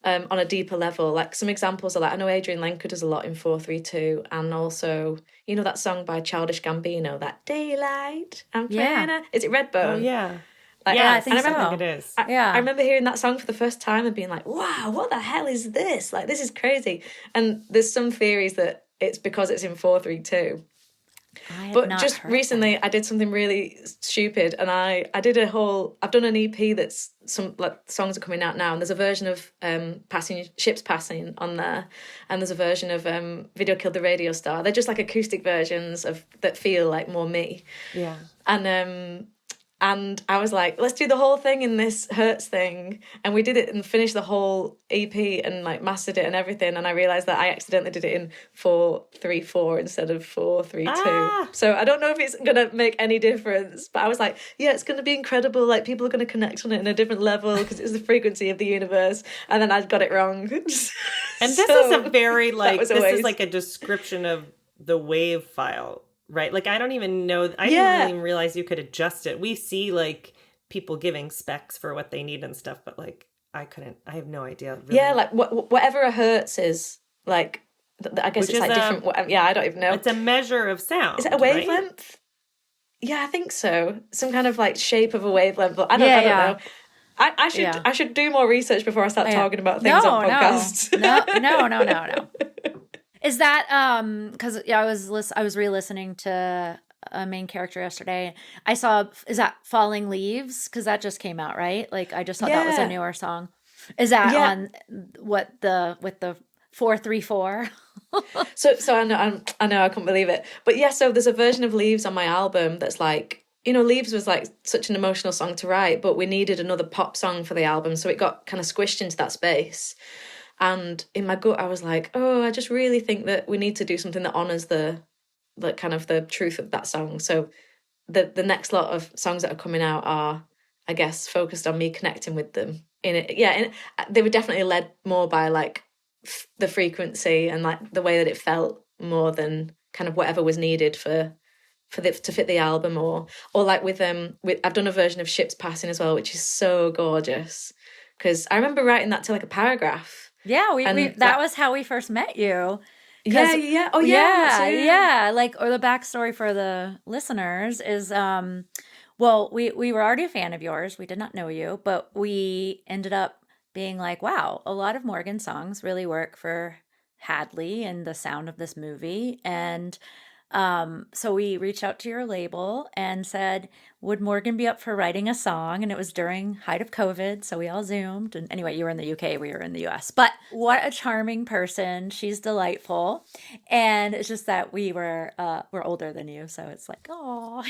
on a deeper level. Like some examples are like, I know Adrian Lenker does a lot in 432, and also, that song by Childish Gambino, that Daylight, I'm trying to... Is it Redbone? Oh, yeah. Like, yeah, I think so. I think it is. I remember hearing that song for the first time and being like, wow, what the hell is this? Like, this is crazy. And there's some theories that it's because it's in 432. But just recently I did something really stupid, and I did I've done an EP that's some like songs are coming out now, and there's a version of Ships Passing on there, and there's a version of Video Killed the Radio Star. They're just like acoustic versions that feel like more me. Yeah. And I was like, let's do the whole thing in this Hertz thing. And we did it and finished the whole EP and like mastered it and everything. And I realised that I accidentally did it in 434 instead of 432. So I don't know if it's going to make any difference. But I was like, yeah, it's going to be incredible. Like people are going to connect on it in a different level because it's the frequency of the universe. And then I got it wrong. And this is a very this is like a description of the wave file. Right? Like, I don't even know. I didn't even realize you could adjust it. We see, like, people giving specs for what they need and stuff, but, like, I have no idea. Really. Yeah, like, whatever a hertz is, like, I guess it's, like, different. I don't even know. It's a measure of sound. Is it a wavelength? Right? Yeah, I think so. Some kind of, like, shape of a wavelength. I don't know. I should do more research before I start talking about things on podcasts. No. Is that because I was re-listening to a main character yesterday. I saw, is that Falling Leaves? Because that just came out, right? Like I just thought that was a newer song. Is that on with the 434? So I know I couldn't believe it. But yeah, so there's a version of Leaves on my album that's like, Leaves was like such an emotional song to write, but we needed another pop song for the album, so it got kind of squished into that space. And in my gut, I was like, I just really think that we need to do something that honours the kind of the truth of that song. So the next lot of songs that are coming out are, I guess, focused on me connecting with them. They were definitely led more by like the frequency and like the way that it felt more than kind of whatever was needed to fit the album or like with I've done a version of Ships Passing as well, which is so gorgeous because I remember writing that to like a paragraph. Yeah, that was how we first met you. Yeah. Oh, yeah. Yeah. Like, or the backstory for the listeners is, we were already a fan of yours. We did not know you, but we ended up being like, wow, a lot of Morgan's songs really work for Hadley and the sound of this movie. And so we reached out to your label and said, would Morgan be up for writing a song? And it was during height of COVID, so we all Zoomed. And anyway, you were in the UK, we were in the US. But what a charming person. She's delightful. And it's just that we're older than you, so it's like, oh.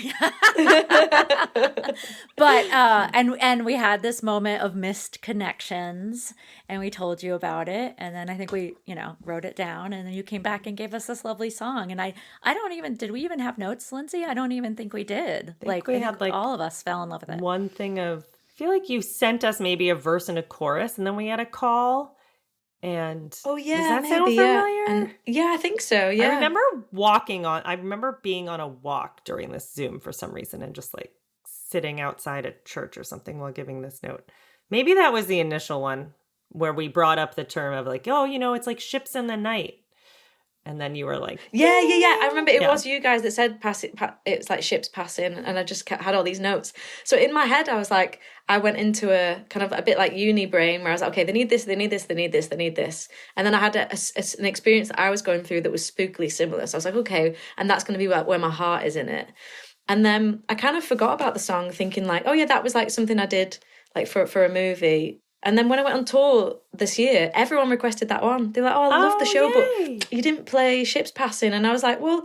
But and we had this moment of missed connections, and we told you about it. And then I think we, wrote it down, and then you came back and gave us this lovely song. And I don't even, did we even have notes, Lindsay? I don't even think we did. All of us fell in love with it. One thing I feel like you sent us maybe a verse and a chorus, and then we had a call. And does that sound familiar? Yeah, I think so. Yeah, I remember being on a walk during this Zoom for some reason, and just like sitting outside a church or something while giving this note. Maybe that was the initial one where we brought up the term of like, it's like ships in the night. And then you were like... Yeah. I remember it was you guys that said it's like ships passing, and I just had all these notes. So in my head, I was like, I went into a kind of a bit like uni brain where I was like, okay, they need this, they need this, they need this, they need this. And then I had an experience that I was going through that was spookily similar. So I was like, okay, and that's going to be where my heart is in it. And then I kind of forgot about the song, thinking like, oh yeah, that was like something I did like for a movie. And then when I went on tour this year, everyone requested that one. They're like, I love the show, yay. But you didn't play Ships Passing. And I was like, well,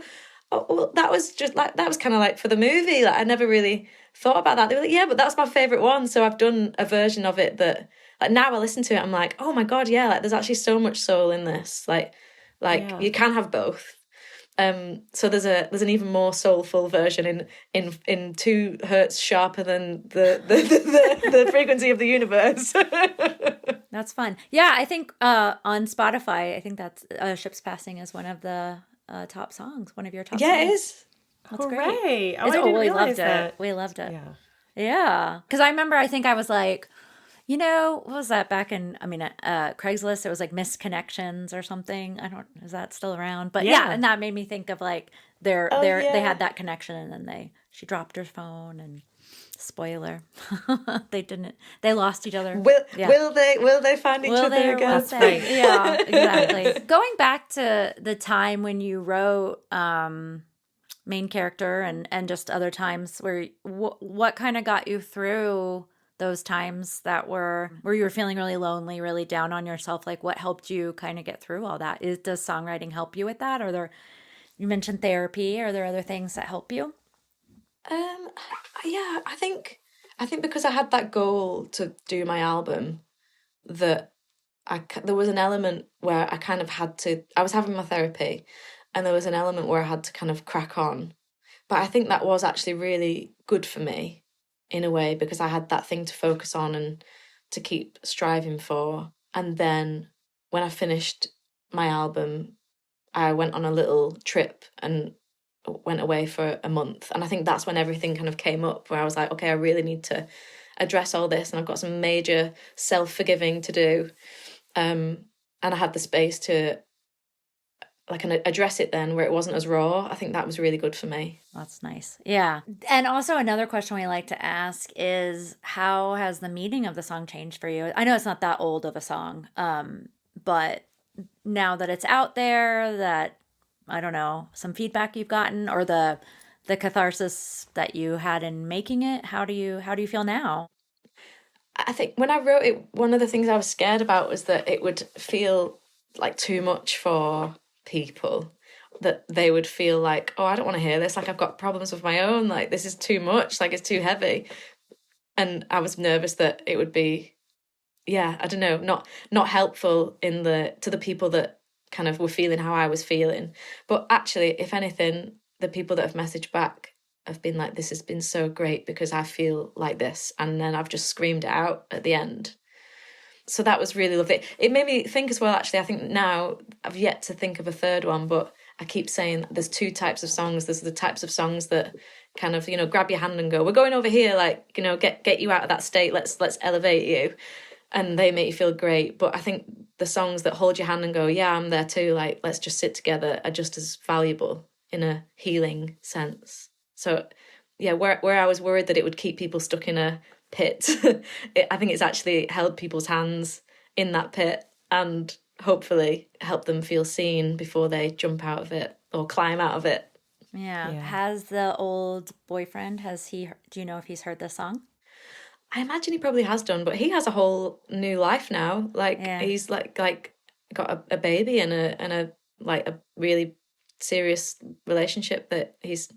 that was just like, that was kind of like for the movie. Like I never really thought about that. They were like, yeah, but that's my favourite one. So I've done a version of it that, like now I listen to it, I'm like, oh my God, yeah, like there's actually so much soul in this. Like you can have both. So there's an even more soulful version in 2 hertz sharper than the frequency of the universe. That's fun. Yeah, I think on Spotify, I think that's Ships Passing is one of the top songs, one of your top songs. Yeah, it is. That's Hooray. great. Oh, I didn't we realize loved that. it. We loved it. Yeah. Yeah. Because I remember, I think I was like, what was that back in, Craigslist? It was like Misconnections or something. Is that still around? But yeah, and that made me think of like they had that connection, and then she dropped her phone, and spoiler, they lost each other. Will they find each other again? That's right. Yeah, exactly. Going back to the time when you wrote main character and just other times where what kind of got you through those times that where you were feeling really lonely, really down on yourself? Like, what helped you kind of get through all that? Does songwriting help you with that? You mentioned therapy. Are there other things that help you? Yeah, I think because I had that goal to do my album, that there was an element where I kind of had to. I was having my therapy, and there was an element where I had to kind of crack on. But I think that was actually really good for me, in a way, because I had that thing to focus on and to keep striving for. And then when I finished my album, I went on a little trip and went away for a month. And I think that's when everything kind of came up, where I was like, okay, I really need to address all this, and I've got some major self-forgiving to do. And I had the space to address it then, where it wasn't as raw. I think that was really good for me. That's nice. Yeah. And also another question we like to ask is, how has the meaning of the song changed for you? I know it's not that old of a song, but now that it's out there, that, I don't know, some feedback you've gotten, or the catharsis that you had in making it, how do you feel now? I think when I wrote it, one of the things I was scared about was that it would feel like too much for people, that they would feel like, oh, I don't want to hear this, like I've got problems of my own, like this is too much, like it's too heavy. And I was nervous that it would be, I don't know, not helpful to the people that kind of were feeling how I was feeling. But actually, if anything, the people that have messaged back have been like, this has been so great because I feel like this, and then I've just screamed it out at the end. So that was really lovely. It made me think as well, actually, I think now I've yet to think of a third one, but I keep saying there's 2 types of songs. There's the types of songs that kind of, grab your hand and go, we're going over here, like, get you out of that state, let's elevate you. And they make you feel great. But I think the songs that hold your hand and go, yeah, I'm there too, like, let's just sit together, are just as valuable in a healing sense. So, yeah, where I was worried that it would keep people stuck in a pit, I think it's actually held people's hands in that pit and hopefully help them feel seen before they jump out of it or climb out of it. Yeah. Has the old boyfriend, do you know if he's heard this song? I imagine he probably has done, but he has a whole new life now. Like, he's like got a baby and a really serious relationship that he's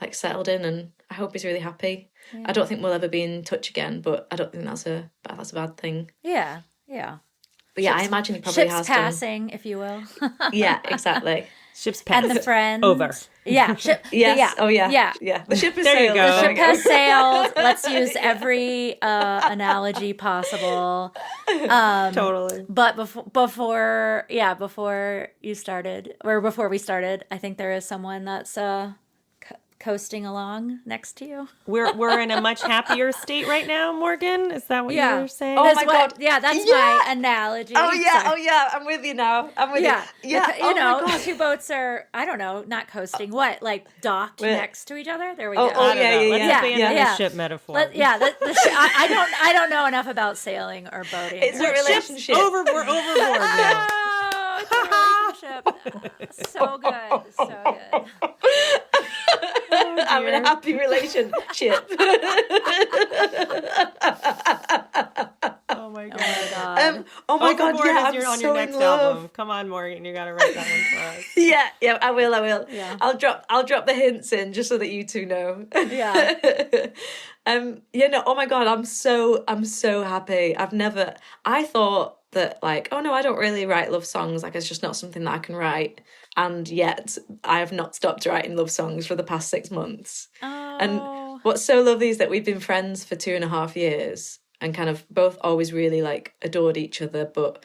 like settled in, and I hope he's really happy. Yeah. I don't think we'll ever be in touch again, but I don't think that's a bad thing. Yeah. But yeah, I imagine he probably has done. Ships passing, if you will. Yeah, exactly. Ships passing. And the friends. Over. Yeah. Yes. Oh, yeah. Yeah. The ship has sailed. There you go. The ship has sailed. Let's use every analogy possible. Totally. But before we started, I think there is someone that's coasting along next to you. We're in a much happier state right now, Morgan. Is that what you were saying? Oh my God. Yeah, that's my analogy. Oh yeah. I'm with you now. I'm with you. Yeah. 2 boats are, I don't know, not coasting. What, like docked next to each other? There we go. Oh yeah. Let's abandon the ship metaphor. I don't know enough about sailing or boating. It's a relationship. We're overboard now. Oh, it's a relationship. So good. Oh, I'm in a happy relationship. Oh my god. Oh my god. Yeah, I'm on so your next in love. album. Come on, Morgan, you gotta write that one for us. Yeah, I will. Yeah. I'll drop the hints in just so that you two know. Yeah. Oh my god, I'm so happy. I thought that like, oh no, I don't really write love songs. Like, it's just not something that I can write. And yet I have not stopped writing love songs for the past 6 months. Oh. And what's so lovely is that we've been friends for 2.5 years and kind of both always really like adored each other, but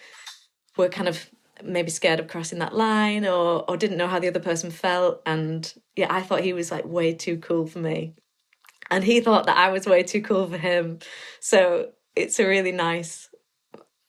we're kind of maybe scared of crossing that line or didn't know how the other person felt. And yeah, I thought he was like way too cool for me. And he thought that I was way too cool for him. So it's a really nice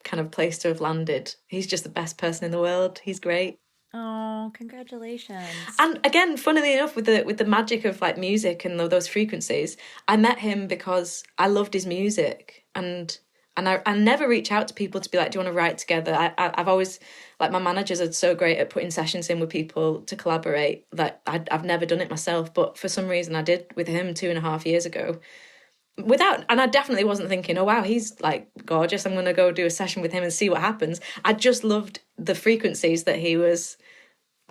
kind of place to have landed. He's just the best person in the world. He's great. Oh, congratulations. And again, funnily enough, with the magic of like music and those frequencies, I met him because I loved his music. And I never reach out to people to be like, do you want to write together? I've always, like, my managers are so great at putting sessions in with people to collaborate that I've never done it myself. But for some reason I did with him 2.5 years ago. And I definitely wasn't thinking, oh wow, he's like gorgeous, I'm going to go do a session with him and see what happens. I just loved the frequencies that he was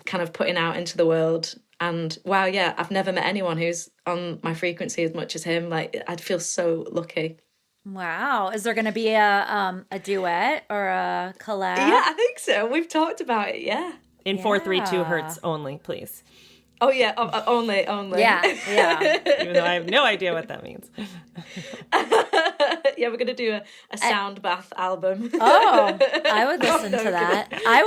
kind of putting out into the world. And wow, yeah, I've never met anyone who's on my frequency as much as him. Like, I'd feel so lucky. Wow. Is there going to be a duet or a collab? Yeah, I think so. We've talked about it, yeah. In 432 hertz only, please. Oh yeah, only. Yeah. Even though I have no idea what that means. Yeah, we're going to do a sound bath album. Oh, I would listen to that. I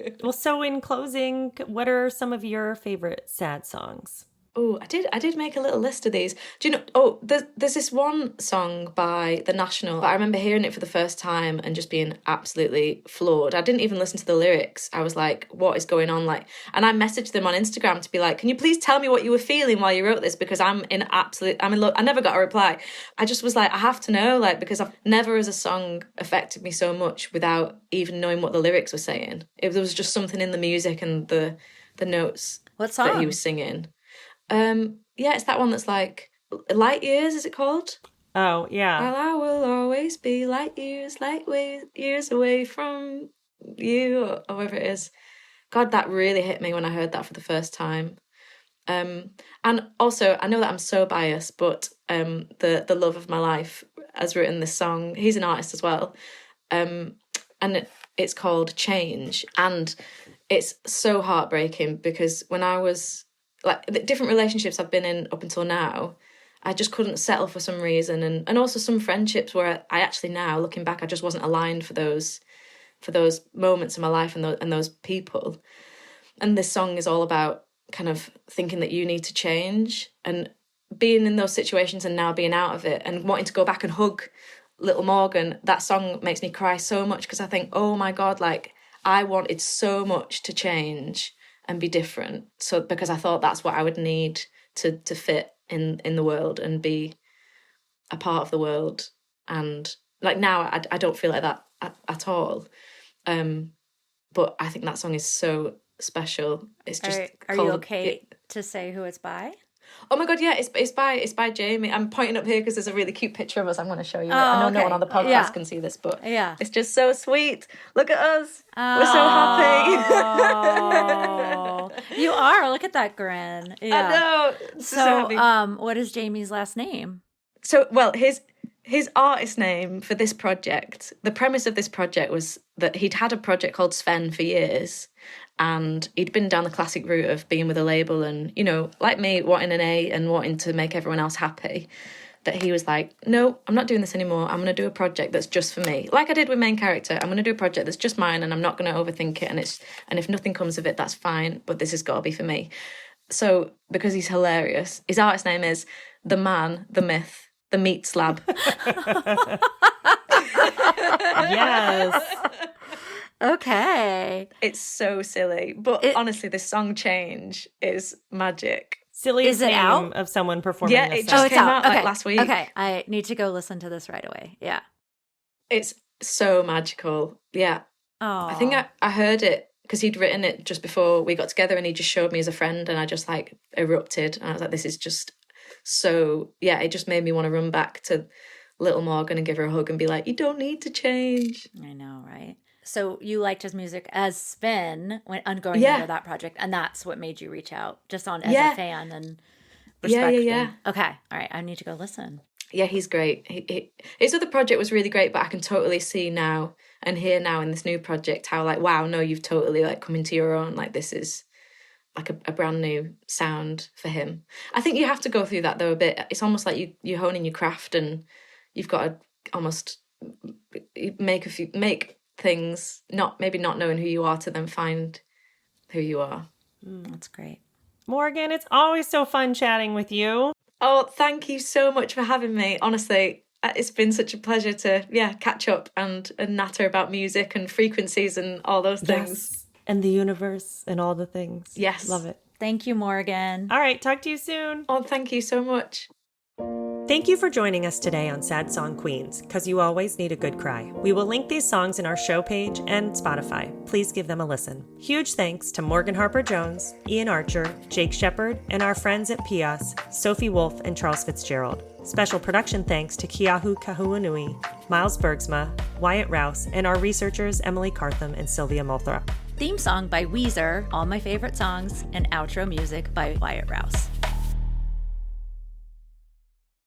would. Well, so in closing, what are some of your favorite sad songs? Oh, I did make a little list of these. Do you know? Oh, there's this one song by The National. I remember hearing it for the first time and just being absolutely floored. I didn't even listen to the lyrics. I was like, "What is going on?" Like, and I messaged them on Instagram to be like, "Can you please tell me what you were feeling while you wrote this? Because I'm in love." I never got a reply. I just was like, I have to know, like, because I've never as a song affected me so much without even knowing what the lyrics were saying. There was just something in the music and the notes What song? that he was singing. Yeah, it's that one that's like Light Years, is it called? Oh, yeah. Well, I will always be light years away from you, or whatever it is. God, that really hit me when I heard that for the first time. And also, I know that I'm so biased, but the love of my life has written this song. He's an artist as well. And it's called Change. And it's so heartbreaking because when I was like, the different relationships I've been in up until now, I just couldn't settle for some reason. And also some friendships where I actually now, looking back, I just wasn't aligned for those moments in my life and those people. And this song is all about kind of thinking that you need to change and being in those situations and now being out of it and wanting to go back and hug little Morgan. That song makes me cry so much because I think, oh my God, like, I wanted so much to change and be different. So because I thought that's what I would need to fit in the world and be a part of the world. And like now I don't feel like that at all. But I think that song is so special. It's just Are you okay to say who it's by? Oh my God, yeah, it's by Jamie. I'm pointing up here because there's a really cute picture of us. I'm going to show you. Oh, I know okay. no one on the podcast can see this, but yeah, it's just so sweet. Look at us. We're so happy. You are. Look at that grin. Yeah. I know. So what is Jamie's last name? So, well, his artist name for this project, the premise of this project was that he'd had a project called Sven for years. And he'd been down the classic route of being with a label and, you know, like me, wanting an A and wanting to make everyone else happy, that he was like, no, I'm not doing this anymore. I'm going to do a project that's just for me. Like I did with Main Character, I'm going to do a project that's just mine and I'm not going to overthink it. And if nothing comes of it, that's fine. But this has got to be for me. So because he's hilarious, his artist name is The Man, The Myth, The Meat Slab. Yes. Okay. It's so silly. But honestly, this song Change is magic. Silliest Is it name out? of someone performing Yeah, this it song. just it's came out. out Okay. like last week. Okay, I need to go listen to this right away. Yeah. It's so magical. Yeah. Oh. I think I heard it because he'd written it just before we got together and he just showed me as a friend and I just like erupted. And I was like, this is just so, yeah, it just made me want to run back to little Morgan and give her a hug and be like, you don't need to change. I know, right? So you liked his music as Sven when going into that project, and that's what made you reach out, just on as a fan and respecting. Yeah. Okay, all right, I need to go listen. Yeah, he's great. His other project was really great, but I can totally see now and hear now in this new project how like, wow, no, you've totally like come into your own. Like this is like a brand new sound for him. I think you have to go through that though a bit. It's almost like you're honing your craft and you've got to almost make things maybe not knowing who you are to then find who you are. That's great. Morgan, it's always so fun chatting with you. Oh, thank you so much for having me. Honestly, it's been such a pleasure to catch up and natter about music and frequencies and all those things. Yes. And the universe and all the things. Yes. Love it. Thank you, Morgan. All right, talk to you soon. Oh, thank you so much. Thank you for joining us today on Sad Song Queens, because you always need a good cry. We will link these songs in our show page and Spotify. Please give them a listen. Huge thanks to Morgan Harper-Jones, Ian Archer, Jake Shepard, and our friends at Pias, Sophie Wolf and Charles Fitzgerald. Special production thanks to Keahu Kahuanui, Miles Bergsma, Wyatt Rouse, and our researchers Emily Cartham and Sylvia Multhra. Theme song by Weezer, All My Favorite Songs, and outro music by Wyatt Rouse.